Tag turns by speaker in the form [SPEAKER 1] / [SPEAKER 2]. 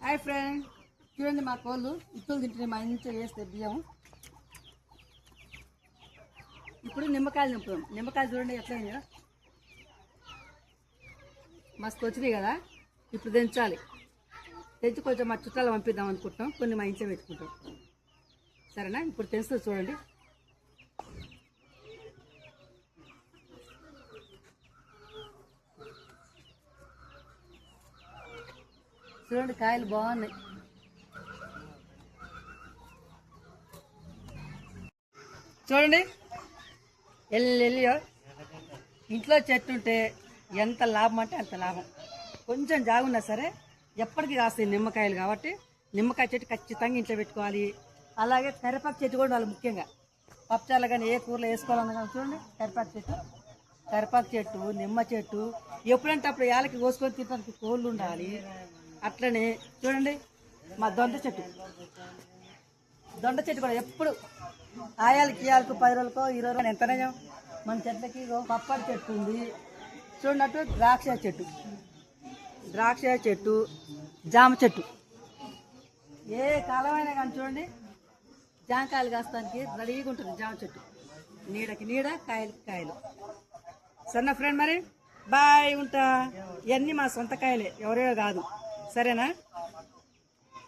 [SPEAKER 1] Hi friend, చూడండి మా కోళ్ళు ఇత్తులు తింటే మంచిగా వేస్తే బియ్యం. ఇప్పుడు నిమ్మకాయలు నింపుదాం. నిమ్మకాయలు చూడండి ఎట్లా అయింది, మస్తు వచ్చినాయి కదా. ఇప్పుడు దించాలి. తెంచి కొంచెం మా చుట్టాలు పంపిద్దాం అనుకుంటున్నాం, కొన్ని మా ఇంట్లో పెట్టుకుంటాం. సరేనా? ఇప్పుడు తెంచుతుంది చూడండి. చూడండి కాయలు బాగున్నాయి. చూడండి ఎల్లి ఇంట్లో చెట్టు ఉంటే ఎంత లాభం అంటే అంత లాభం. కొంచెం జాగున్నా సరే ఎప్పటికీ కాస్తాయి నిమ్మకాయలు. కాబట్టి నిమ్మకాయ చెట్టు ఖచ్చితంగా ఇంట్లో పెట్టుకోవాలి. అలాగే కరివేపాకు చెట్టు కూడా వాళ్ళు ముఖ్యంగా పప్పుచారులు కానీ ఏ కూరలో వేసుకోవాలన్నా కానీ చూడండి కరివేపాకు చెట్టు నిమ్మ చెట్టు ఎప్పుడంటే అప్పుడు ఏళ్ళకి కోసుకొని తినడానికి కోళ్ళు ఉండాలి. అట్లనే చూడండి మా దొండ చెట్టు కూడా ఎప్పుడు ఆయాలకి ఇయాలకు 10 రోజులకో 20 రోజులు ఎంత నయం. మన చెట్లకి పప్పడి చెట్టు ఉంది చూడనట్టు, ద్రాక్ష చెట్టు జామ చెట్టు ఏ కాలమైనా కానీ చూడండి జామకాయలు కాస్తానికి రెడీగా ఉంటుంది. జామ చెట్టు నీడకి నీడ, కాయలకి కాయలు. సన్న ఫ్రెండ్ మరి బాయ్, ఉంటా. ఇవన్నీ మా సొంత కాయలే, ఎవరో కాదు. సరేనా?